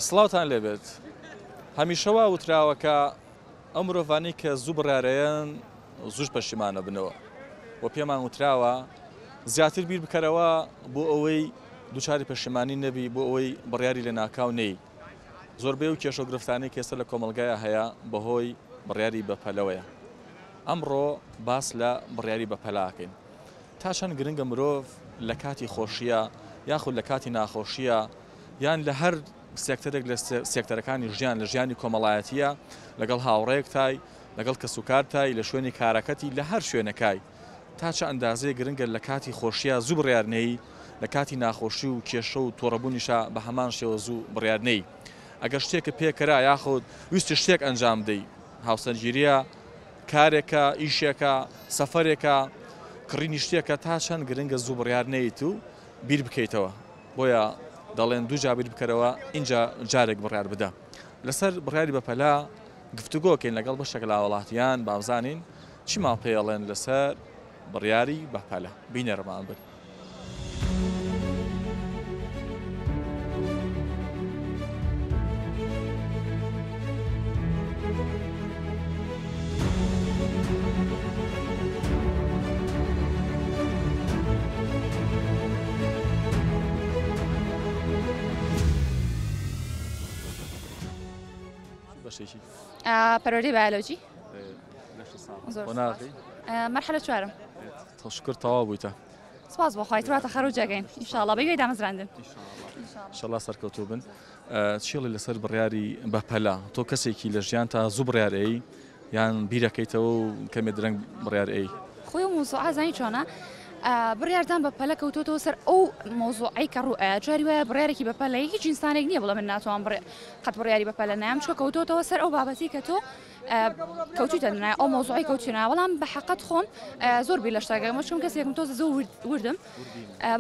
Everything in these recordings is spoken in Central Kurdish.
سڵاوتان لێبێت هەمیشەوە وتراوەکە ئەو مرۆڤانی کە زوو بڕیارەیەن زووش پەشیمانە بنەوە و پێمان وتراوە زیاتر بیر بکەرەوە بۆ ئەوەی دووچاری پەشیمانی نەبی بۆ ئەوەی بڕیاری لە ناکاو نەی زۆربەی و کێشە و گرفتانەی کێسە لە کۆمەلگایە هەیە بەهۆی بڕیاری بەپەلەوەیە ئەمڕۆ باس لە بڕیاری بەپەلاکەین تا چەند گرنگە مرۆڤ لە کاتی خۆشیە یاخود لە کاتی ناخۆشیە یان لە هەر سێکتەرێک لە سێکتەرەکانی ژیان لە ژیانی کۆمەڵایەتیە لەگەڵ هاوڕێیەک تای لەگەڵ کەسوکار تای لە شوێنی کارەکەتی لە هەر شوێنەکەی تا چه ئەندازەیە گرنگە لە کاتی خۆشیە زوو بڕیارنەی لە کاتی ناخۆشی و کێشە و تۆڕەبوونیشە بە هەمان شێوە زوو بڕیارنەی ئەگەر شتێکە پێکەرا یاخود ویستی شتێک ئەنجام دەی هاوسەرگیریە کارێکە ئیشێکە سەفەرێکە کڕینی شتێکە تا چەند گرنگە زوو بڕیارنەیت و بیر بکەیتەوە بۆیە دەڵێن دوو جا بیر بکەرەوە اینجا جارێک بڕیار بدە لەسەر بڕیاری بەپەلا گفتوگۆکەین لەگەڵ بەشێک لە وڵاتیان بابزانین چی ماڵ پێڵێن لەسەر بڕیاری بەپەلا بینەرمان بن. پەرۆدی بایۆلۆجی مرحلە چوارم تشکر تەواو بوویتە سپاس بۆ خۆیت ڕاتە خەڕ و جێگەین ئینشاڵڵا بەگوێی دامەزراندن ئینشاڵڵا سەرکەوتوو بن چێڵی لەسەر بڕیاری بەپەلا تۆ کەسێکی لە ژیان تا زوو بڕیارەی یان بیرەکەیتەوە و کەمێ درەنگ بڕیارەی خۆی و مووسڵ ئازانی چۆنە بڕیاردان بەپەلە کەوتۆتەوە سەر ئەو مۆزوعی کە ڕوئە جاری وایە بڕیارێکی بەپەلەی هیچ ئینسانێک نییە بڵێ من ناتوان قەت بڕیاری بەپەلە نام چکە کەوتۆتەوە سەر ئەو بابەتی کە تۆ کەوتیتە نایە ئەو مۆزوعی کەوتینا بەڵام بە حەقەت خۆم زۆر بیر لە شتەکەمە چون کەسێکم تۆ زۆر وردم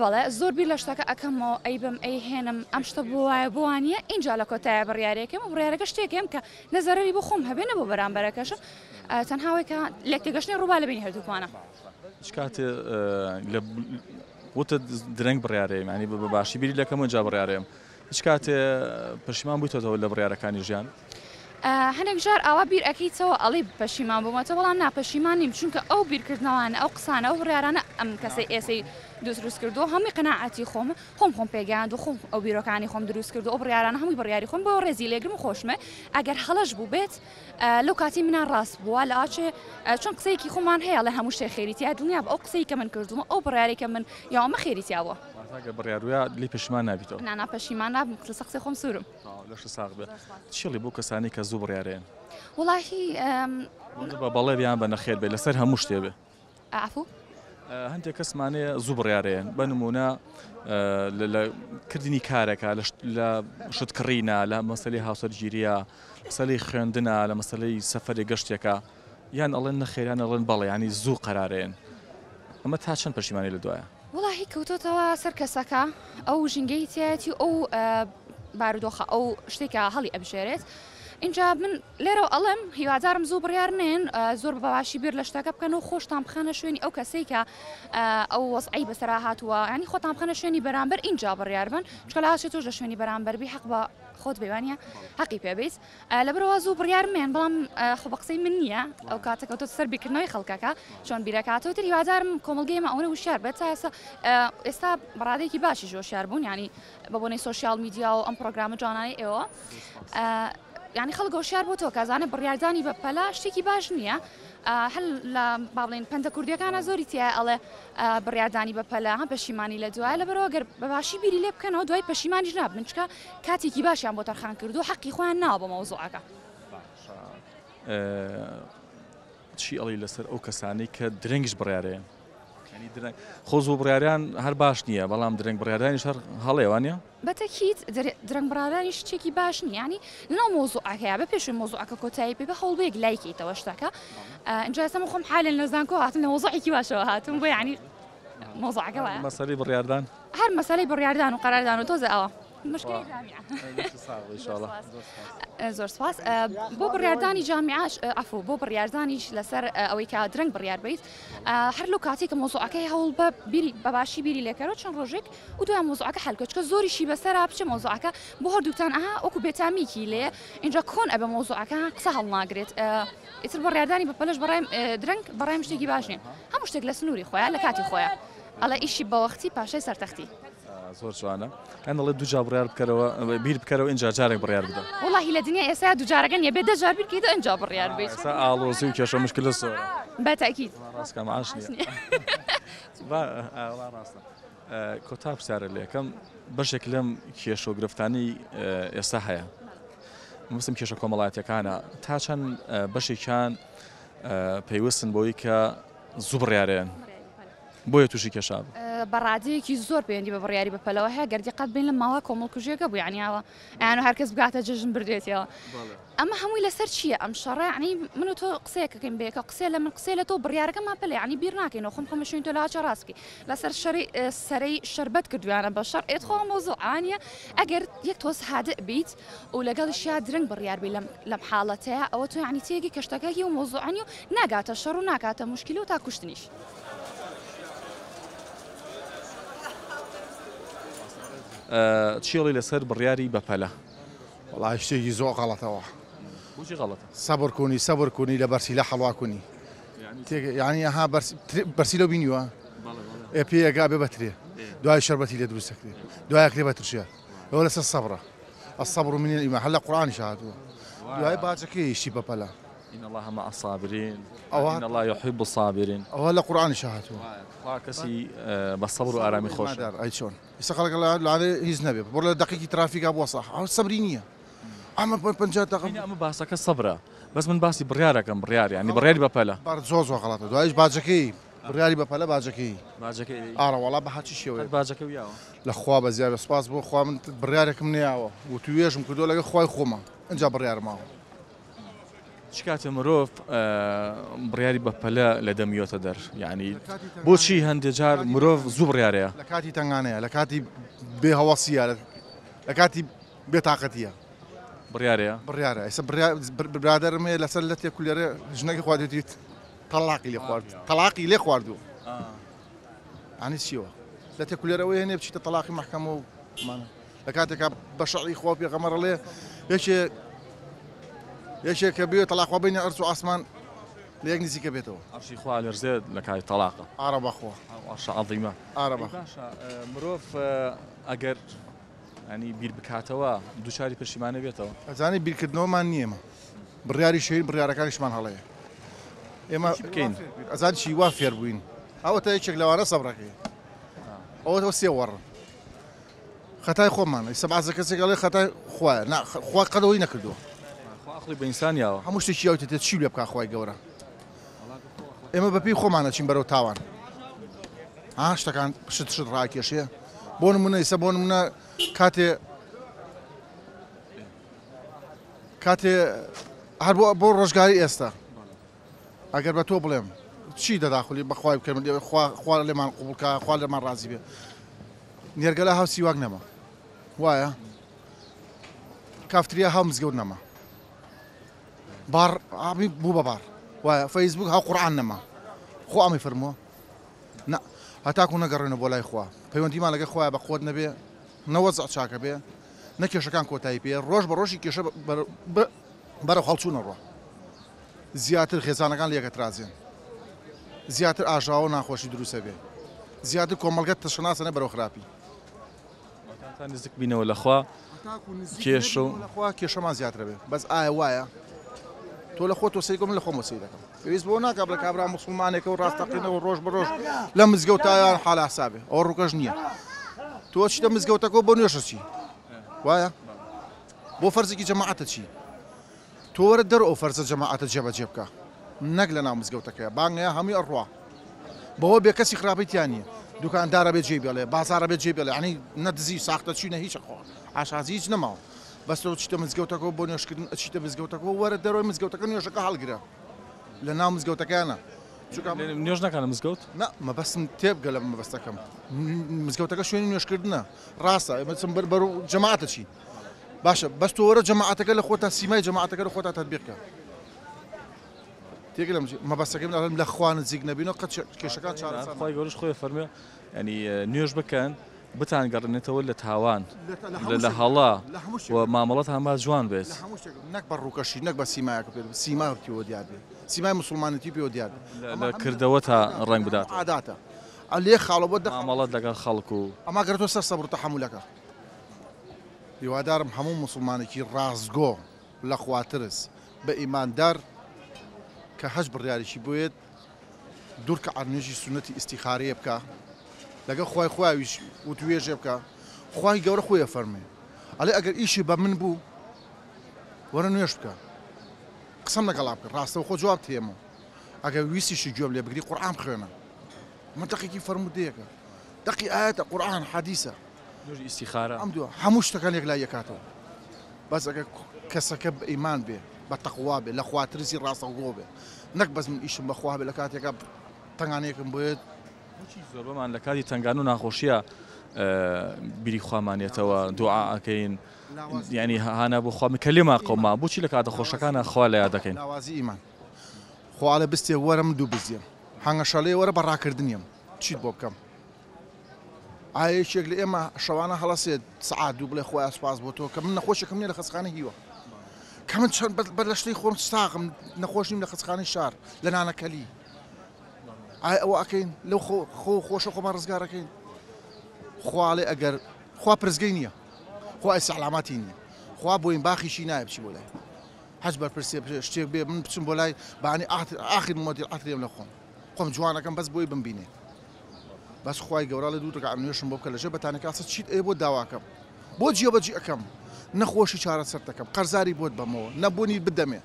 بەڵێ زۆر بیر لە شتەکە ئەەکەمەوە ئەی بم ئەی هێنم ئەم شتە بۆ وایە بۆ وانە اینجا لە کۆتایە بڕیارێکم و بڕیارەکە شتێکم کە نەزەرەری بۆ خۆم هەبێنە بۆ بەرامبەرەکەشم تەنهاوەی کە لێکتێگەشتنی ڕووبا لە بینی هەردووکوانە کاتێ وتە درەنگ بڕیارەیە ینی بە باشی بیری لەکەمە جا بڕیارەیەم هیچ کاتێ پەشیمان بوویتەوە لە بڕیارەکانی ژیان هەندێک جار ئاوا بیر ئەەکەیتەوە ئەڵێ پەشیمان بوومەتە بەڵام ناپەشیمان نیم چونکە ئەو بیرکردنەوەوانە ئەو قسانە ئەو بڕیارانە ئەم کەسەی ئێسەی دروست کردو هەمووی قەناعەتی خۆم پێگەیاند و خۆم ئەو بیرۆکانی خۆم دروست کرد و ئەو بڕیارانە هەمووی بڕیاری خۆم بۆ ڕێزی لێگرم خۆشمە ئەگەر هەڵەش بوو بێت لەو کاتی منان ڕاست بووە لە ئاچێ چۆن قسەیەکی خۆمان هەیە لە هەموو شتێ خێریتیا دنیا بە ئەو قسەی کە من کردومە ئەو بڕیارێکە من یاوەمە خێریتیاوە بڕیاروە لی پەشیمان نابیتەوە نانا پەشیمان نابم لەسەر قسەی خۆم سوورم لەش ساغ بێت چێڵی بۆ کەسانی کە زوو بڕیارەیەن وڵاهی بەڵێ بیان بە نەخێر بێت لەسەر هەموو شتێ بێ ئافو هەندێک کەسمانەیە زوو بڕیارەیەن بە نمونە لە کردنی کارێکە لە شتکڕینە لە مەسەلەی هاوسەرگیریە مەسەلەی خوێندنە لە مەسەلەی سەفەری گەشتێکە یان ئەڵێن نەخێران ئەڵێن بەڵێ ینی زوو قەرارەیەن ئەمە تا چەند پەشیمانی لە دوایە وڵاهی کەوتۆتەوە سەر کەسەکە ئەو ژینگەی تایەتی ئەو بارودۆخە ئەو شتێکە هەڵی ئەبژێرێت اینجا من لێرە ئەڵێم هیوادارم زوو بڕیار نێن زۆر بەباشی بیر لە شتەکە بکەن و خۆشتان بخەنە شوێنی ئەو کەسەی کە ئەو وەزعی بەسەرا هاتووە ینی خۆتان بخەنە شوێنی بەرامبەر اینجا بڕیار بن چکە لە هاچێت تۆش لە شوێنی بەرامبەربی حەق بە خۆت بێوانە حەقی پێبیت لەبەرەوە زوو بڕیار مێن بەڵام خۆ بە قسەی من نییە ئەو کاتەکە تۆ سەر بیرکردنەوەی خەڵکەکە چۆن بیرەکاتەوە تر هیوادارم کۆمەڵگەیمە ئەوە وشار بێت ئێستا بەڕادێکی باشی هۆشیار بوون ینی بە بۆنەی سۆشیال میدیا و ئەم پرۆگرامە جوانانەی ئێوە ینی خەڵک هۆشیار بۆ تۆ کەزانە بڕیاردانی بەپەلا شتێکی باش نییە هەل لە باڵێن پەندە کوردیەکانە زۆری تایە ئەڵێ بڕیاردانی بەپەلا هەم پەشیمانی لە دوایە لەبەرەوە گەر بەباشی بیری لێ بکەنەوە دوای پەشیمانیش نابن چکە کاتێکی باشیان بۆ تەرخان کرد و حەقی خۆیان ناوە بە مەوزوعەکە چی ئەڵی لەسەر ئەو کەسانی کە درەنگش بڕیارەیەن خۆز و بڕیاریان هەر باش نییە بەڵام درەنگ بڕیاردانیش هەر هەڵێوانە بەتەکیت درەنگ بڕادانی شتێکی باش نییە ینی ناو مۆزوعەکەیە بە پێش مۆزوعەکە کۆتایی پێ بە هەوڵبەیەک لایکیتەوە شتەکە اینجا ئێستا خۆم حالن لە زانکۆ هاتم لە مۆزوعێکی باشەوە هاتم بۆ ینی مۆزوعەکە وایە مەسەلەی بڕیاردان هەر مەسەلەی بڕیاردان و قەراردان و تۆزە ئەوە مشكلة جامعة ان شاء الله زۆر سپاس بۆ بڕیاردانی جامیعاش عفو بۆ بڕیاردانیش لەسەر ئەوەی کە درەنگ بڕیار بیت هەر لەو کاتی کە مۆزوعەکەی هەوڵ بە باشی بیری لێکەرەوە چەند ڕۆژێک و دوای مۆزوعەکە هەلکە چکە زۆریشی بەسەر بچە مۆزوعەکە بۆ هەردووتان ئەها وەکو بێتامیکی لێ اینجا کۆن ئەبە مۆزوعەکە قسە هەڵناگرێت ئیتر بڕیاردانی بە پەلەش بەڕای درەنگ بەڕای شتێکی باش نیە هەموو شتێک لە سنووری خۆیان لە کاتی خۆیان ئەڵە ئیشی بەوەختی پاشای سەرتەختی زۆر جوانە ئەن دەڵێت دوو جار بڕیار بکەرەوە بیر بکەرەوە اینجا جارێک بڕیار بدە وڵی لە دنیا ئێستا دووجارەکە نیە بێ دەجار بیرکەیت ئەنجا بڕیار بیت ئێستا ئاڵۆزی و کێشە مشکلە سۆرە بەتاکید ڕاستکە معاش نییە ڕاستە کۆتا پرسیارە لە یەکەم بەشێک لەم کێشە و گرفتانی ئێستا هەیە وەستم کێشە کۆمەڵایەتیەکانە تا چەند بەشێکیان پێیوەستن بۆی کە زوو بڕیارێن بۆیە تووشی کێشا بەڕادەیەکی زۆر پەیوەندی بە بڕیاری بەپەلەوە هەیە گەردی قەت بین لە ماوە کۆمەڵکوژیەکە بوو یعنیاوە ئەیان و هەرکەس بگاتە جژن بردێتەوە ئەمە هەمووی لەسەر چییە ئەم شەڕە عنی من و تۆ قسەیەکەکەین بێکە قسێ لە من قسێ لە تۆ بڕیارەکەمان پێڵێ عنی بیر ناکەین و خۆم خۆمەشوین تۆ لە هاچە ڕاستکی لەسەر سەرەی شربەت کردویانە بە شەڕ ئێتخۆ مۆزوعانیە ئەگەر یەک تۆز هادە بیت و لەگەڵیشیا درنگ بڕیاربی لەم حاڵەتەیە ئەوە تۆ یعنی تێگی کەشتەکەی و مۆزوعانی و ناگاتە شەڕ و ناکاتە موشکیل و تا کوشتنیش چیڵی لەسەر بڕیاری بەپەلە وڵای شتێکی زۆر غەڵەتەوە بۆچی غەڵەتە سەبر کوونی لە بەرسی لە حەڵوا کوونی یعنی ئەها بەرسی لەو بینیوە پێیەگا بێ بەترێ دوای شەربەتی لێ دروستەکرێ دوای کرێ بەترشێت ئەوە لەسەر سەبرە الصبر من الإيمان هلا قرآن شاهدوه دوای باجەکەی شتی بەپەلە إن الله مع الصابرين إن الله يحب الصابرين ئەوە لە قورآن شاهدوه کەسی بە سەبر و ئارامی خۆش ئەی چۆن ئێستا خەڵک لاانێ هیچ نەبێت بڕ لە دقیقی ترافیکا بووە ساح ئەو سەبری نییە ئەمە 50 دقیقە ئەمە باسەکە سەبرە بەس من باسی بڕیارەکەم بڕیار ینی بڕیاری بەپەلە زۆر زۆر غەڵەتە دوایش باجەکەی بڕیاری بەپەلە باجەکەی ئارە وەڵا بە هاچی شێوەیە باجەکە ویاوە لەخوا بە زیاد سپاس بۆ خوا من بڕیارێکم نیاوە و توێژم کردو لەگە خوای خۆمە ئەجا بڕیارماوە چ کاتێ مرۆڤ بڕیاری بەپەلە لە دەمیۆتە دەر یعنی بۆچی هەندێک جار مرۆڤ زوو بڕیارەیە لە کاتی تەنگانەیە لە کاتی بێ هەوەسیە لە کاتی بێتاقەتیە بڕیارەیە بڕیارە ئێستا برادرمێ لەسەر لە تێکولێرە ژنەکە خواردێتیت تەلاقی لێ خوارد تەلاقی لێ خواردووە ئەنی چیوە لە تێکولێرەوەی هێنێ بچیتە تەلاقی مەحکەمە و لە کاتێکا بە شەڕی خوا پێغەمبەر لێ یەکێکە بێت تەلاقوا بینە ئەرز و ئاسمان لە یەک نزیکە بێتەوە ئەرشی خوا لێرزێت لە کاتی تەلاقە ئارە بەخوا ئەرشە عەظیمە ئارە بە مرۆڤ ئەگەر ینی بیر بکاتەوە دووچاری پشیمانە بێتەوە ئەزانی بیرکردنەوەمان نییەمە بڕیاری شەین بڕیارەکانیشمان هەڵەیە ئێمە بکەین ئەزان چی وا فێر بووین ئەوە تا یەکێک لەوانە سەبڕەکەی ئەوە سێ وەڕن خەتای خۆمان ئێستا بەعزە کەسێک ئەڵێ خەتای خوایە خوا قەدەوەی نەکردووە عقلی بە ئینسانیاوە هەموو شتێکی یاوتێت چی لێ بکە خوای گەورە ئێمە بەپێی خۆمانە چین بەرەو تاوان شتەکان شت ڕاکێشەیە بۆ نمونە ئێستا بۆ نمونە کاتێ هەر بۆ ڕۆژگاری ئێستا ئەگەر بە تۆ بڵێم چی دەداخلی بەخوای بکەم خوا لێمان قوبڵکە خوا لێمان ڕازی بێ نێرگەلا هاو سیواک نەما وایە کافتریا هاو مزگەوت نەما بار ئابی بوو بە بار وایە فەیسبوک هاو قورئان نەما خۆ ئەمەی فەرمووە نە هەتاکو نەگەڕێنە بۆ لای خوا پەیوەندیمان لەگە خوایە بە خۆت نەبێ نەوەزع چاکە بێ نە کێشەکان کۆتایی پێ ڕۆژ بە ڕۆژی کێشە بەرەو هەڵچوونە ڕۆ زیاتر خێزانەکان لە یەکەت رازێن زیاتر ئاژاوە ناخۆشی دروستە بێ زیاتر کۆمەڵگەت تەشەناسە نەبەرەوە خراپی نزیک بینەوە لەخوا کێشە و لەخوا کێشەمان زیاترە بێ بەس ئایا وایە تۆ لە خۆ تۆ سەیگۆ من لە خۆم وەسەی دەکەم پێویست بۆ ناکات لە کابرا موسڵمانێکە و ڕاستەقینەوە ڕۆژ بە ڕۆژ لە مزگەوتایان حالا حسابێ ئەوە ڕووکەش نییە تۆ چیتە مزگەوتەکە بۆ نوێشە چی وایە بۆ فەرزێکی جەماعەتە چی تۆ وەرە دەر ئەو فەرزە جەماعەتە جێبەجێ بکە نەک لە ناو مزگەوتەکەیە بانگەیە هەمووی ئەڕوا بەوە بێ کەسی خراپەیان نییە دوکاندارە بێت جێ بێڵێ بازارە بێت جێ بێڵێ عنی نەدزی ساختە چینە هیچ خۆ ئاشازی هیچ نەماوە بەس تۆ چیتە مزگەوتەکە بۆ نوێشکردن ئەچیتە مزگەوتەکە وەرە دەرەوەی مزگەوتەکە نوێژەکە هەڵگرە لە ناو مزگەوتەکانە نوێژ ناکانە مزگەوت نا مەبەستم تێبگە لە مەبەستەکەم مزگەوتەکە شوێنی نوێشکردنە ڕاستە ئێمەچم بەر جەماعەتە چی باشە بەس تۆ وەرە جەماعەتەکە لە خۆتا سیمای جەماعەتەکە لە خۆتا تەطبیقکە تێگەلم مەبەستەکەم لە خوا نزیک نەبینەوە قەت کێشەکان چارەسەر خی گەورەش خۆی فەرمێ ینی نوێژ بکەن بتان گەڕێنێتەوە لە تاوان لە هەڵا و مامەڵەت هەما جوان بێت نەک بە ڕووکەشی نەک بە سیمایەکە پێ سیماکیەوە دیار بێت سیمای مسلمانەتی پێوە دیار لە کردەوە تا ڕنگ بدات عاداتە لێ خاڵەوە مامەڵەت لەگەڵ خەڵکو و ئەما گەرتۆ سەر سەبر و تەحەمولەکە هیوادارم هەموو مسلمانێکی ڕازگۆ لە خواترس بە ئیماندار کە هەج بڕیاریشی بۆیێت دوورکە ئەرنێژی سونەتی ئیستیخارەیە بکە لەگەڵ خوای خواویش و توێژێ بکە خوای گەورە خۆیە فەرمێ ئەڵێ ئەگەر ئیشی بە من بوو وەرە نوێش بکە قسەم لەگەڵا بکە ڕاستەوە خۆ جواب تێمەوە ئەگەر ویستیشی گوێم لێ بگری قورئان بخوێنە من دقیقی فەرمودەیەکە دقی ئاەتە قورئان حەدیسە نوێژی ئیستیخارە ئەم دووە هەموو شتەکان یەک لای یەکاتەوە بەس ئەگەر کەسەکە بە ئیمان بێ بە تەقوا بێ لە خواترسی ڕاستەوگۆ بێ نەک بەس من ئیشم بەخوا بێ لە کاتێکە تەنگانەیەکم بێت زۆر بەمان لە کاتی تنگان و ناخۆشیە بیری خوامانێتەوە دوعاکەین ینی هانا بۆ خوا کەلێما قەوما بۆچی لە کاتە خۆشەکانە خوا لە یاد دەکەین ناوازی ئیمان خوالە بستێ وەرە من دوو بزیێم هەنگە شەڵێ وەرە بەڕاکردنیم چیت بۆ بکەم ئایەکێک لە ئێمە شەوانە هەڵەسێت سعات دوو بڵێ خۆی ئاسپاس بۆ تۆ کە من نەخۆشێکم نیە لە خەسخانە هیوە کە من چەند بەر لە شتەی خۆم ساغم نەخۆش نیم لە خەسخانەی شار لە نانەکەلی ئایا ئەوە ئەکەین لەو خۆشە خۆمان ڕزگارەکەین خوالێ ئەگەر خوا پرزگەی نییە خوا سەلاماتی نییە خوا بۆین باخیشی نایە بچی بۆ لای حەج بەرپرسێ شتێک بێ من بچم بۆ لای بەانی ئاخر مۆدیل ئاترێم لە خۆم جوانەکەم بەس بۆی بمبینێ بەس خوای گەورە لە دوو ڕکعات نوێژم بۆ بکە لەژێر بەتانەکە چیت ئێ بۆ داواکەم بۆ جێبەجێ ئەەکەم نەخۆشی چارەسەر دەکەم قەرزاری بۆت بەمەوە نەبوونی بدەمێ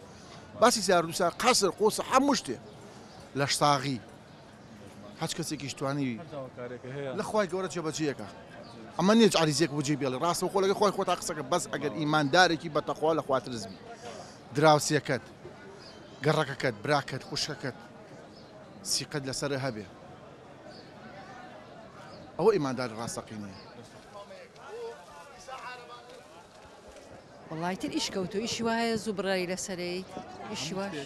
باسی سیاردوسا قەسر قۆسە هەموو شتێ لە شتاغی هەچ کەسێکیش توانی لە خوای گەورە جێبەجێەکە ئەمە نیە عریزێک بۆ جێ بێڵێ ڕاستەوە خۆ لەگەڵ خۆی خۆتا قسەکە بەس ئەگەر ئیماندارێکی بەتەخوا لە خواترزبی دراوسێکەت گەڕەکەکەت براکەت خوشکەکەت سیقەت لەسەر هەبێ ئەوە ئیماندار ڕاستەقینە وڵای تر ئیش کەوتو ئیشی وایە زوو بڕایی لەسەرەی ئیشی واش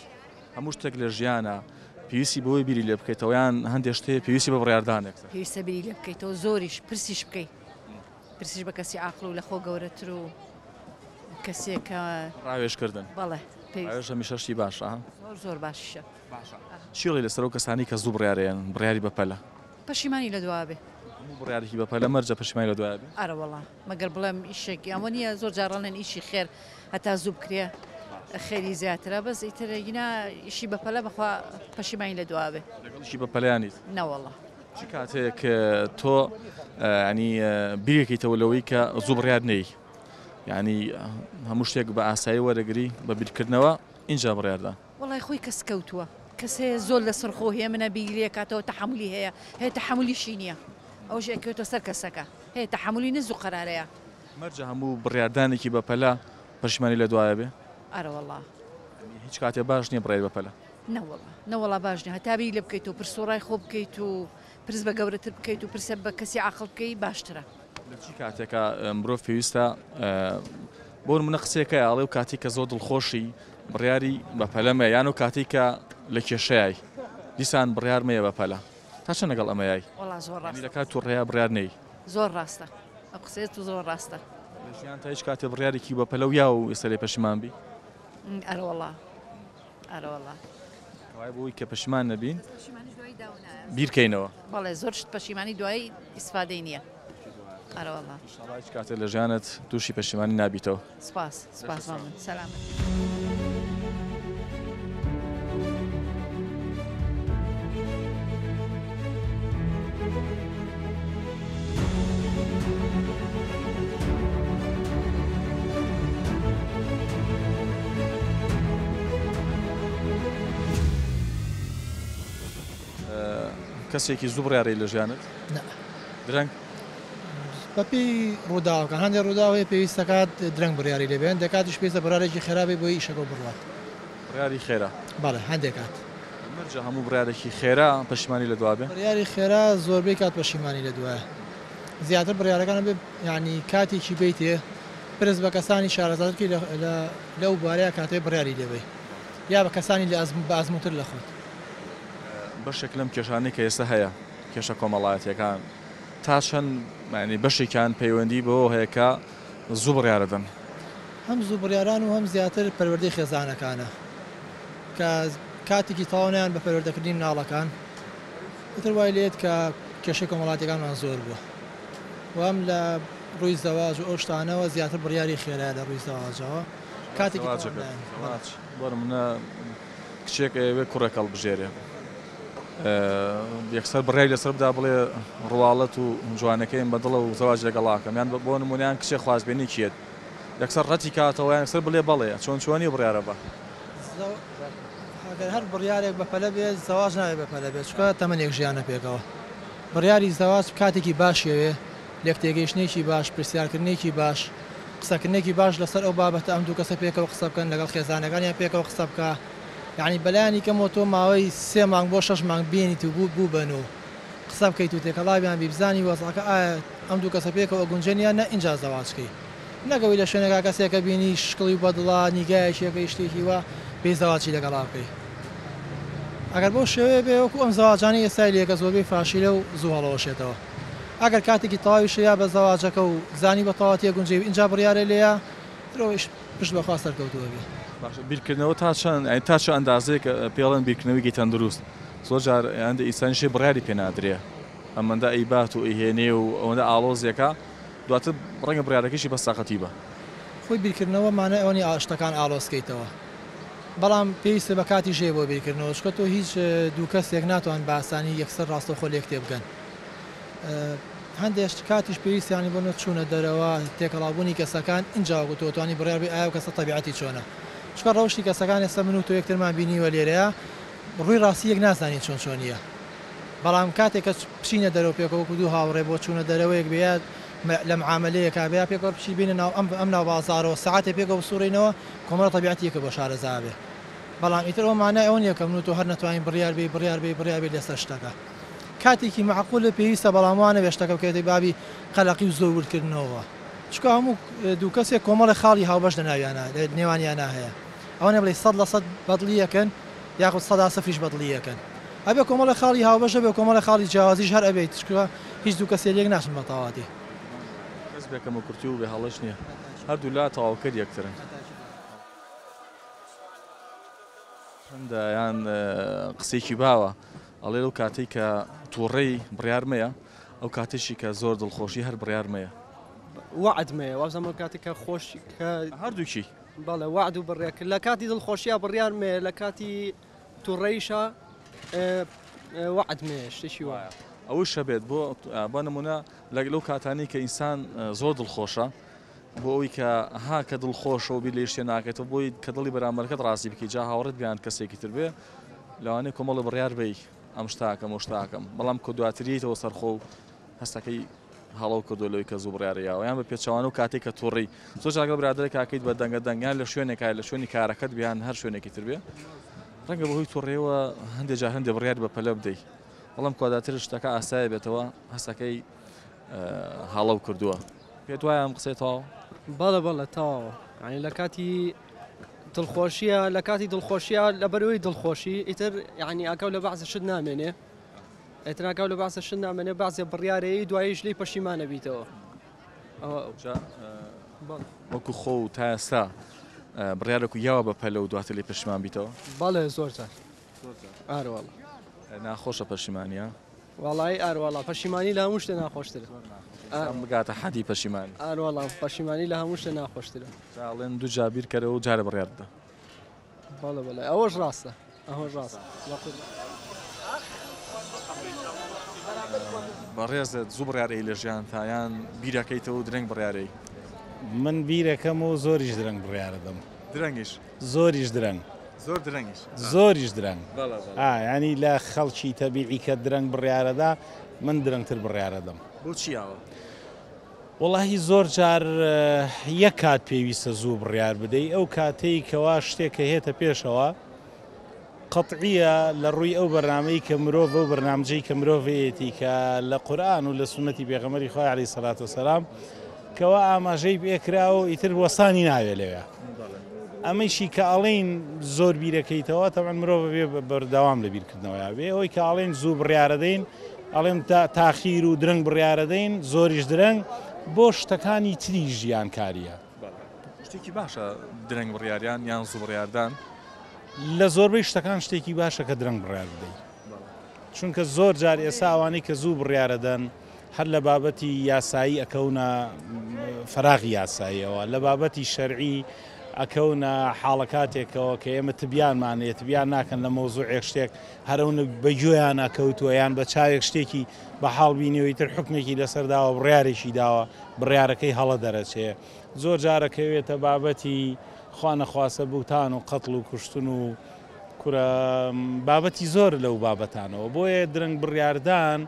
هەموو شتێک لە ژیانە پێویستی بۆی بیری لێ بکەیتەوە یان هەندێک شتێ پێویستی بە بڕاردانێک پێویستە بیری لێ بکەیتەوە زۆریش پرسیش بکەیت پرسیش بە کەسی عاقڵ و لە خۆ گەورەتر و کەسێکە ڕاوێژکردن بەڵێ ئاوێژە میشەشتی باشە زۆر باشە چیڵی لەسەر و کەسانی کە زوو بڕیارەیەن بڕیاری بەپەلە پەشیمانی لە دوا بێ بڕیارێکی بەپەلە مەرجە پەشیمانی لە دوای بێ ئەرە وەڵام مەگەر بڵێم ئیشێکی ئەمە نییە زۆر جاڕڵێن ئیشی خێر هەتا زوو بکرێ خێری زیاترە بەس ئیترەگینا ئیشی بەپەلە بەخوا پەشیمانی لە دوا بێ لەگەڵشی بەپەلیانیت نەوەڵە چی کاتێک تۆ ینی بیرێکیتەوە لەوەی کە زوو بڕیار نەی یعنی هەموو شتێک بە ئاسایی وەرەگری بە بیرکردنەوە اینجا بڕیاردان وڵای خۆی کەس کەوتووە کەسێ زۆر لە سەرخۆ هەیە منە بیرێ کاتەوە تەحملی هەیە تەحملیشی نییە ئەوش ئەکەوێتە سەر کەسەکە هەیە تەحملی نزوو قەرارەیە مەرجە هەموو بڕیاردانێکی بەپەلە پەشیمانی لە دوایە بێ ئەرە وەڵا هیچ کاتێ باش نییە بڕای بەپەلە نەوەڵا باش نیە هەتابی لێ بکەیت و پرسۆڕای خۆ بکەیت و پرس بە گەورەتر بکەیت و پرسە بە کەسی عاقڵ بکەی باشترە لە چی کاتێکە مرۆڤ پێویستە بۆ منە قسێکە ئاڵێ و کاتی کە زۆر دڵخۆشی بڕیاری بەپەلەمە یان و کاتی کە لە کێشەیە دیسان بڕیارمەیە بەپەلە تا چەند لەگەڵ ئەمەیای وەڵا زۆر ڕاستە لە کات تو ڕێیا بڕیار نەی زۆر ڕاستە ئەو قسێت و زۆر ڕاستە لە ژیان تا هیچ کاتێ بڕیارێکی بەپەلە و یا و ئێستا لێ پەشیمان بی ئەرە وەڵا وای بۆی کە پەشیمان نەبین بیرکەینەوە بەڵێ زۆر شت پەشیمانی دوایی ئیسفادەی نییە ئەرە وەڵا هیچ کاتێ لە ژیانت تووشی پەشیمانی نابیتەوە سپاس من سەلامت کەسێکی زوو بڕیارەی لە ژیانت درەنگ بەپی ڕووداوەکە هەندێک ڕووداوەیە پێویستەکات درەنگ بڕیاری لێبێن دەکاتیش پێویستە بڕارێکی خێرابی بۆی ئیشەکە بڕوات بڕیاری خێرا بەڵێ هەندێکات جا هەموو بڕارێکی خێرا پەشیمانی لە دوابێ بڕیاری خێرا زۆربەی کات پەشیمانی لە دوایە زیاتر بڕیارەکانە بێ ینی کاتێکی بیتێ پرس بە کەسانی شارەزادکی لەو بارەیە کاتێ بڕیاری دەبێ یا بە کەسانی لە ئازموتر لە خۆت بەشێک لەم کێشانەی کە ئێستا هەیە کێشە کۆمەڵایەتیەکان تا چەند بەشێکیان پەیوەندی بەوە هەیەکە زوو بڕیارەدەن هەم زوو بڕیاران و هەم زیاتر پەروەردەی خێزانەکانە کە کاتێکی تاوانیان بە پەروەردەکردنی مناڵەکان ئیتر وای لێت کە کێشەی کۆمەڵاتیەکانمان زۆر بووە و هەم لە ڕووی زەواج و ئەو شتانەوە زیاتر بڕیاری خێرایە لە ڕووی زەواجەوە کاتێکی بۆ منە کچێک ئەوێ کوڕێک هەڵبژێرێ یەکسەر بڕیاری لەسەر بدا بڵێ ڕواڵەت و جوانەکەیم بەدڵە و زەواج لەگەڵاکەم یان بۆ نمونیان کچێ خوازبێنی کێت یەکسەر ڕەتی کاتەوە یان یەکسەر بڵێ بەڵێ چۆنی بڕیارە بە ئەگەر هەر بڕیارێک بەپەلە بێت زەواج ناوێت بەپەلە بێت چکە تەمەنێک ژیانە پێکەوە بڕیاری زەواج کاتێکی باشەوێ لێک تێگەیشتێکی باش پرسیارکردنێکی باش قسەکردنێکی باش لەسەر ئەو بابەتە ئەم دوو کەسە پێکەوە قسە بکەن لەگەڵ خێزانەکانیان پێکەوە قسە بکە یعنی بەلایانی کەمەوە تۆ ماوەی 3 مانگ بۆ 6 مانگ بینیت و بوو بن و قسە بکەیت و تێکەڵاویان بیبزانی وەزعەکە ئایا ئەم دوو کەسە پێکەوە گونجێنیان نە ئینجا زەواجکەی نەگەوی لە شوێنێکا کەسێکە بینی شکڵی بەدڵا نیگایەکێکە شتێکی وە بێ زەواجی لەگەڵا بکەی ئەگەر بۆ شێوەیە بێ وەکو ئەم زەواجانەی ئێستای لێکە زۆربەی فاشیلە و زوو هەڵەوەشێتەوە ئەگەر کاتێکی تەواویشە یا بە زەواجەکە و زانی بە تەواوەتیە گونجێ اینجا بڕیارە لێیە درۆیش پشت بەخوا سەرکەوتووە بێ بیرکردنەوە تا چ ئەندازەیەک پێڵەن بیرکردنەوەی تەندروست زۆر جار ئەندە ئیسانیشی بڕیاری پێ نادرێ ئەمەندە ئەیبات و ئیهێنێ و ئەوەندە ئاڵۆزیەکە دواتر ڕەنگە بڕیارەکەیشی بە ساقەتی بە خۆی بیرکردنەوە مانە ئەوەنی ئاشتەکان ئاڵۆزکەیتەوە بەڵام پێویستە بە کاتی ژێ بۆ بیرکردنەوە چکە تۆ هیچ دوو کەسێک ناتوان باسانی یەکسەر ڕاستەخۆ لێک تێبگەن هەندێک کاتیش پێویستیانی بۆ چوونە دەرەوە تێکەڵابوونی کەسەکان ئینجاوە تۆتوانی بڕیار بێ ئایا کەسە تەبیعەتی چۆنە چکە ڕەوشی کەسەکان ئێستا من و تۆ یەکترمان بینیوە لێرەیە ڕووی ڕاستیەک نازانێت چۆنیە بەڵام کاتێک کە پشینە دەرەوە پێکەوەکو دوو هاوڕێ بۆ چوونە دەرەوەیەک بێت لە معاملەیەکا بێ پێکەوە پشی بینە ناو ئەم ناو بازارەوە ساعاتێ پێکەوە سوورینەوە کۆمەڵە تەبیعەتیەکە بۆ شارەزابێ بەڵام ئیتر ئەومانە ئەوە نیە کە من و تۆ هەر نەتوانین بڕیار بێ لەسەر شتەکە کاتێکی معقولە پێویستە بەڵاموانە بێشتەکە بکەێتی بابی قەلەقی و زۆر وردکردنەوە چکە هەموو دوو کەسێک کۆمەڵی خاڵی هاوبەش لە نێوانیانە هەیە ئەوە بڵێ 100% بەدڵیەکەن یاخود 100% بەدڵیەکەن ئەبێ کۆمەڵی خاڵی هاوبەشە بێ کۆمەڵی خاڵی جیاوازیش هەر ئەبێت چکە هیچ دوو کەسێ لێک ناچن بە تەواتی کەس بێکەمە کورتی و بێ هەڵەش نییە هەردوو لا تەواوکرد یەکترن یان قسێکی باوە ئەڵێ ئەو کاتێک کە تووڕێی بڕیارمەیە ئەو کاتێکی کە زۆر دڵخۆشی هەر بڕیارمەیە وعدمەیە وازەمە کاتێکە خۆش هەردووکی بەڵێ وعد و بڕێک لە کاتی دڵخۆشیە بڕیارمێ لە کاتی تووڕێیشە وعدمێ شتێکی وایە ئەوە شەبێت بۆ نمونە لەو کاتانی کە ئینسان زۆر دڵخۆشە بۆ ئەوی کە ها کە دڵخۆشە و بی لێ شتێ ناکێتەوە بۆی کە دڵی بەرامبەرەکەت ڕاستی بکەیت جا هاوڕێت بیان کەسێکی تر بێ لەوانەیە کۆمەڵی بڕیار بی ئەم شتاکەم بەڵام کە دواتریتەوە سەرخۆ و هەستەکەی هەڵەو کردو لەوەی کە زوو بڕیارەیەوە یان بە پێچەوانە و کاتێک کە تووڕی زۆر جاگە برادرێک کاکەیت بە دەنگە دەنگیان لە شوێنێکە لە شوێنی کارەکەت بیان هەر شوێنێکی تر بێ ڕەنگە بەهۆی تووڕێەوە هەندێک جا هەندێک بڕیار بە پەلە بدەیت بەڵام کۆداتر شتەکە ئاسایە بێتەوە هەستەکەی هەڵەو کردووە پێت وایە ئەم قسەیتەوە بەڵە تەواوە ینی لە کاتی دڵخۆشیە لە کاتی دڵخۆشیە لە بەرەوەی دڵخۆشی ئیتر یعنی ئاکەو لە بەعزە شت نامێنێ ئیتر ئاکەو لە بەعزە شت نامێنێ بەعزێ بڕیارەیە دواییش لی پەشیمانە بیتەوە وەکو خۆ و تا ئێستا بڕیارێک و یاوە بە پەلە و دواتر لی پەشیمان بیتەوە بەڵێ زۆر جار ئاروەڵ ناخۆشە پەشیمانیە وەڵی ئاروەڵا پەشیمانی لە هەموو شتێ ناخۆشترە بگاتە حەدی پەشیمانی ئاروەڵا پەشیمانی لە هەموو شتێ ناخۆشترە ئاڵێن دوو جابیر کەرەوە و جارە بڕیار بدە بەڵێ ئەوەش ڕاستە ئەوەش ڕاستە بەڕێزت زوو بڕیارەی لە ژیان تایان بیرەکەیتەوە و درەنگ بڕیارەی من بیرەکەم و زۆریش درەنگ بڕیارە دەم درەنگیش زۆریش درەنگ زۆر درەنگیش زۆریش درەنگ ینی لە خەڵکی تەبیعی کە درەنگ بڕیارەدا من درەنگتر بڕیارە دەم بۆ چیاوە وەڵاهی زۆر جار یەک کات پێویستە زوو بڕیار بدەی ئەو کاتەی کەوا شتێکە هێتە پێشەوە قەتعیە لە ڕووی ئەو بەرنامەی کە مرۆڤ ئەو بەرنامجەی کە مرۆڤەیەتی کە لە قورئان و لە سونەتی پێغەمبەری خوا عەلەیهی سەڵات وسەلام کەوا ئاماژەی پێکراوە ئیتر وەسانی ناوێت لەوێ ئەمەیشی کە ئەڵێن زۆر بیرەکەیتەوە تەمان مرۆڤ بێ بەردەوام لە بیرکردنەوەیە بێ ئەوەی کە ئەڵێن زوو بڕیارەدەین ئەڵێن تاخیر و درەنگ بڕیارەدەین زۆریش درەنگ بۆ شتەکانی تری ژیانکاریە شتێکی باشە درەنگ بڕیاریان یان زوو بڕیاردان لە زۆربەی شتەکان شتێکی باشە کە درەنگ بڕیار بدەیت چونکە زۆر جار ئێستا ئەوانەی کە زوو بڕیارەدەن هەر لە بابەتی یاسایی ئەکەونە فەراغی یاساییەوە لە بابەتی شەرعی ئەکەونە حاڵەکاتێکەوە کە ئێمە تبیانمانێت تبیان ناکەن لە مۆزوعێک شتێک هەرەونە بەگوێیان ناکەوتووە یان بە چاوێک شتێکی بە حاڵبینەوەی تر حکمێکی لەسەرداوە بڕیارێکی داوە بڕیارەکەی هەڵە دەرەچێ زۆر جارەکەوێتە بابەتی خوا نەخواسە بوتان و قەتڵ و کوشتن و کورە بابەتی زۆر لەو بابەتانەوە بۆیە درەنگ بڕیاردان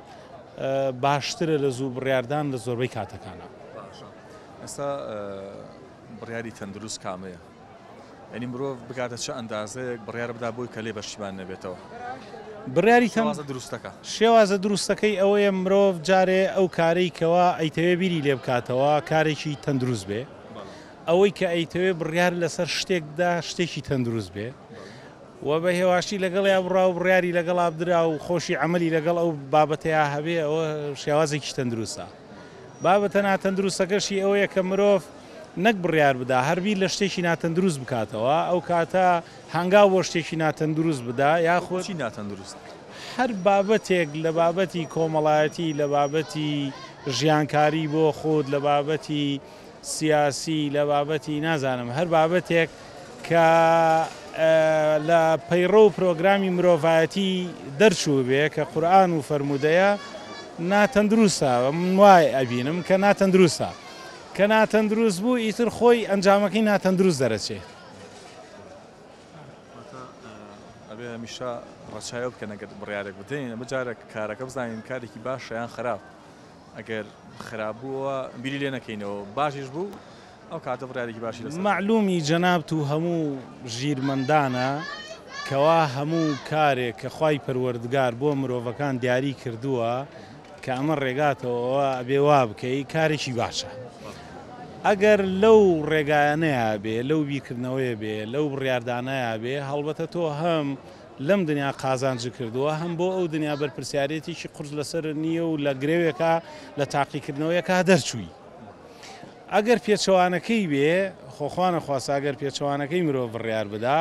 باشترە لە زوو بڕیاردان لە زۆربەی کاتەکانە ئێستا بڕیاری تەندروست کامەیە ینی مرۆڤ بکاتە چه ئەندازەیەک بڕیار بدا بۆی کە لێ بەشیمان نەبێتەوە بڕیاری دروستەکە شێوازە دروستەکەی ئەوەیە مرۆڤ جارێ ئەو کارەی کەوا ئەیتەوێ بیری لێ بکاتەوە کارێکی تەندروست بێ ئەوەی کە ئەیتەوێ بڕیار لەسەر شتێکدا شتێکی تەندروست بێ و بە هێواشی لەگەڵ یا بڕا و بڕیاری لەگەڵ ئابدرا و خۆشی عملی لەگەڵ ئەو بابەتەیە هەبێ ئەوە شێوازێکی تەندروستە بابەتە ناتەندروستەکەشی ئەوەیە کە مرۆڤ نەک بڕیار بدا هەربی لە شتێکی ناتەندروست بکاتەوە ئەو کاتە هەنگاو بۆ شتێکی ناتەندروست بدا یاخۆی ناتەندروست هەر بابەتێک لە بابەتی کۆمەڵایەتی لە بابەتی ژیانکاری بۆ خۆت لە بابەتی سیاسی لە بابەتی نازانم هەر بابەتێک کە لە پەیڕە و پرۆگرامی مرۆڤایەتی دەرچوو بێ کە قورئان و فەرموودەیە ناتەندروستە وای ئەبینم کە ناتەندروستە کە ناتەندروست بوو ئیتر خۆی ئەنجامەکەی ناتەندروست دەرەچێ ئەبێ هەمیشە ڕەچایە بکەن ئەگەر بڕیارێک بدەین بجارێک کارەکە بزانین کارێکی باشە یان خراپ ئەگەر خراپ بووە بیری لێ نەکەینەوە باشیش بوو ئەو کاتە بڕیارێکی باشی لەسەر معلومی جەنابت و هەموو ژیرمەندانە کەوا هەموو کارێک کە خوای پەروەردگار بۆ مرۆڤەکان دیاری کردووە کە ئەمە ڕێگاتەوە ئەبێ وا بکەی کارێکی باشە ئەگەر لەو ڕێگایانەیە بێ لەو بیرکردنەوەی بێ لەو بڕیاردانەیە بێ هەڵبەتە تۆ هەم لەم دنیا قازانج کردووە هەم بۆ ئەو دنیا بەرپرسیارەتێکی قورس لەسەر نییە و لە گرێوێکە لە تاقیکردنەوەیەکە دەرچووی ئەگەر پێچەوانەکەی بێ خۆخواانە خواست ئەگەر پێچەوانەکەی مرۆڤ بڕیار بدا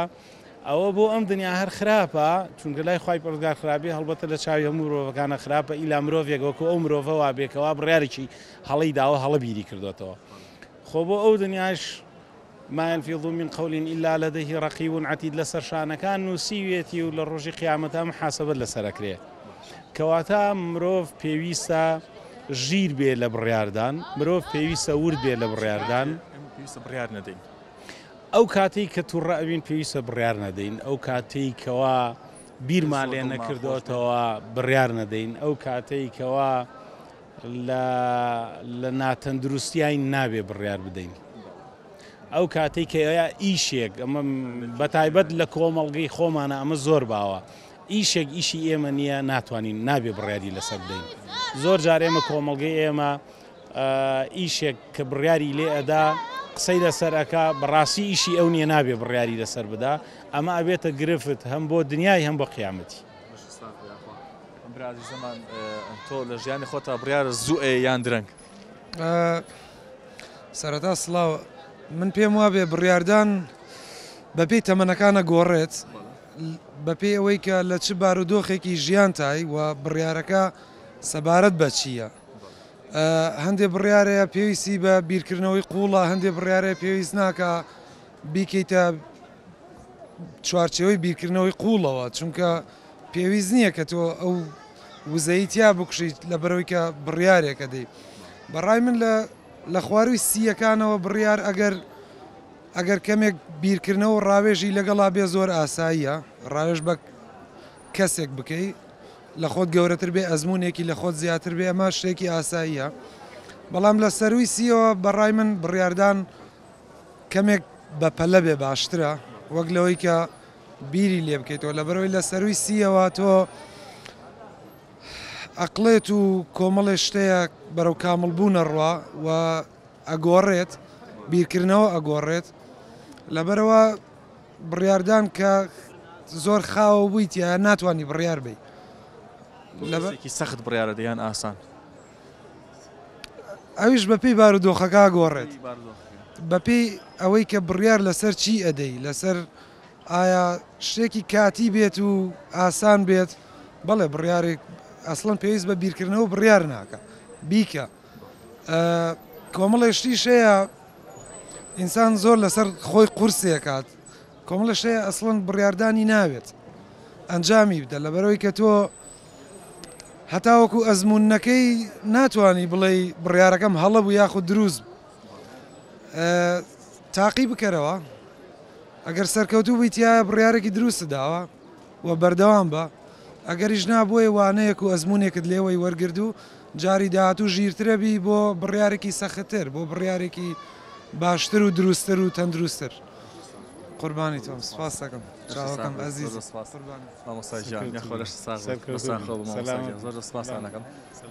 ئەوە بۆ ئەم دنیا هەر خراپە چونکە لای خوای پەروەردگار خراپی هەڵبەتە لە چاوی هەموو مرۆڤەکانە خراپە ئیلا مرۆڤێکەوەکە ئەو مرۆڤەوە بێکەوە بڕیارێکی هەڵی داوە هەڵە بیری کردوێتەوە خۆ بۆ ئەو دنیاش ما يلفظ من قول إلا لديه رقيب عتيد لەسەر شانەکان نووسیوێتی و لە ڕۆژی قیامەتە محاسبەت لەسەرەکرێ کەواتە مرۆڤ پێویستە ژیر بێ لە بڕیاردان مرۆڤ پێویستە ورد بێ لە بڕیاردان بڕیار نەدەین ئەو کاتەی کە تووڕە ئەبین پێویستە بڕیار نەدەین ئەو کاتەی کەوا بیرمان لێ نەکردوێتەوە بڕیار نەدەین ئەو کاتەی کەوا لە ناتەندروستیای نابێ بڕیار بدەین ئەو کاتێک کە ئیشێک ئەمە بەتایبەت لە کۆمەڵگەی خۆمانە ئەمە زۆر باوە ئیشێک ئیشی ئێمە نییە ناتوانین نابێ بڕیاری لەسەر بدەین زۆر جار ئێمە کۆمەڵگەی ئێمە ئیشێک کە بڕیاری لێ ئەدا قسەی لەسەرەکە بەڕاستی ئیشی ئەو نییە نابێ بڕیاری لەسەر بدا ئەمە ئەبێتە گرفت هەم بۆ دنیای هەم بۆ قیامەتی برازی زەمان تۆ لە ژیانی خۆتا بڕیار زوو یان درەنگ سەرەتا سڵاو من پێم وابێ بڕیاردان بەپێی تەمەنەکانە گۆڕێت بەپێی ئەوەی کە لە چ بارودۆخێکی ژیان تای و بڕیارەکە سەبارەت بە چییە هەندێک بڕیارەیە پێویستی بە بیرکردنەوەی قوڵە هەندێک بڕیارەیە پێویست ناکە بیکەیتە چوارچەوەی بیرکردنەوەی قوڵەوە چونکە پێویست نییە کە تۆ ئەو وزەی تیا بکوشیت لە بەرەوەی کە بڕیارێکە دەی بەڕای من لە خواروی سیەکانەوە بڕیار ئەگەر کەمێک بیرکردنەوە ڕاوێژی لەگەڵا بێ زۆر ئاساییە ڕاوێژ بە کەسێک بکەی لە خۆت گەورەتر بێ ئەزمونێکی لە خۆت زیاتر بێ ئەمە شتێکی ئاساییە بەڵام لە سەروی سیەوە بەڕای من بڕیاردان کەمێک بە پەلە بێ باشترە وەک لەوەی کە بیری لێ بکەیتەوە لە بەرەوەی لە سەروی سیەوە تۆ ئەقلێت و کۆمەڵێ شتەیە بەرەو کامڵبوونە ڕوا و ئەگۆڕێت بیرکردنەوە ئەگۆڕێت لەبەرەوە بڕیاردان کە زۆر خاوە بوویتە ناتوانانی بڕیار بی لەبەرێکی سەخت بڕیارە دەیان ئاسان ئەویش بەپێی بارودۆخەکە گۆڕێت بەپێی ئەوەی کە بڕیار لەسەر چی ئەدەی لەسەر ئایا شتێکی کاتی بێت و ئاسان بێت بەڵێ بڕیارێک ئەسڵەن پێویست بە بیرکردنەوە بڕیار ناکە بیکە کۆمەڵێ شتیش هەیە ئینسان زۆر لەسەر خۆی قورسێکات کۆمەڵە شەیە ئەسڵەن بڕیاردانی ناوێت ئەنجامی بدە لەبەرەوەی کە تۆ هەتاوەکو ئەزمونونەکەی ناتوانانی بڵێ بڕیارەکەم هەڵە بوو یاخود دروست تاقی بکەرەوە ئەگەر سەرکەوتوو بیتیایە بڕیارێکی دروست داوە و بەردەوام بە ئەگەریش نابووە وانەیەک و ئەزمونێکت لێوەی وەرگرت و جاری داهاتوو ژیرترەبی بۆ بڕیارێکی سەختتر بۆ بڕیارێکی باشتر و دروستتر و تەندروستتر قوربانی تۆم سپاس دەکەم چاوەکەم ئەزیز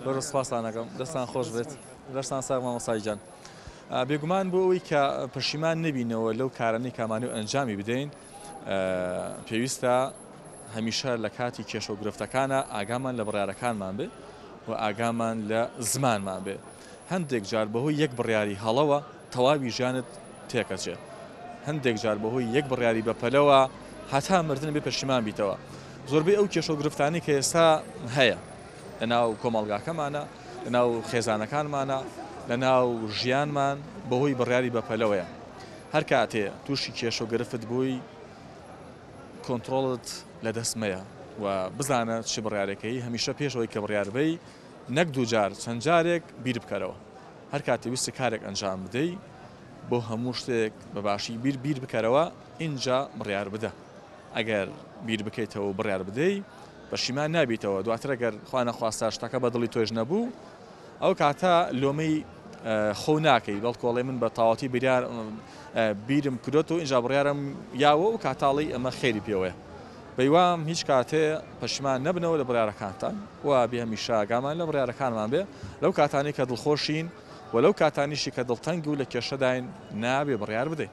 زۆر سپاسانەکەم دەستان خۆش بێت دەستان ساغ مامۆسایجان بێگومان بۆ ئەوەی کە پەشیمان نبینەوە لەو کارانەی کامانی و ئەنجامی بدەین پێویستە هەمیشە لە کاتی کێشە و گرفتەکانە ئاگامان لە بڕیارەکانمان بێ و ئاگامان لە زمانمان بێ هەندێک جار بەهۆی یەک بڕیاری هەڵەوە تەواوی ژیانت تێکەچێت هەندێک جار بەهۆی یەک بڕیاری بەپەلەوە هەتا مردن بێ پەشیمان بیتەوە زۆربەی ئەو کێشە و گرفتانی کە ئێستا هەیە لەناو کۆمەڵگاکەمانە لەناو خێزانەکانمانە لەناو ژیانمان بەهۆی بڕیاری بەپەلەوەیە هەر کاتێ تووشی کێشە و گرفت بووی کۆنتترۆڵت لە دەستمەیە و بزانە چی بڕیارەکەی هەمیشە پێشەوەی کە بڕیاربەی نەک دوو جار چەند جارێک بیر بکەرەوە هەر کاتی ویستی کارێک ئەنجام بدەی بۆ هەموو شتێک بەباشی بیر بکەرەوە اینجا بڕیار بدە ئەگەر بیر بکەیتەوە و بڕیار بدەی پەشیمان نابیتەوە دواتر ئەگەر خوا نەخواستا شتەکە بە دڵی تۆش نەبوو ئەو کاتە لۆمەی خۆ ناکەی بەڵکۆڵێ من بە تاواتی بیرم کردوت و اینجا بڕیارم یاوە و کاتاڵی ئەمە خێری پێوەیە بەیوام هیچ کاتێ پەشیمان نەبنەوە لە بڕیارەکانتان و بێ هەمیشە ئاگامان لە بڕیارەکانمان بێ لەو کاتانی کە دڵخۆشین و لەو کاتانیشی کە دڵتەنگ و لە کێشەداین نابێ بڕیار بدەین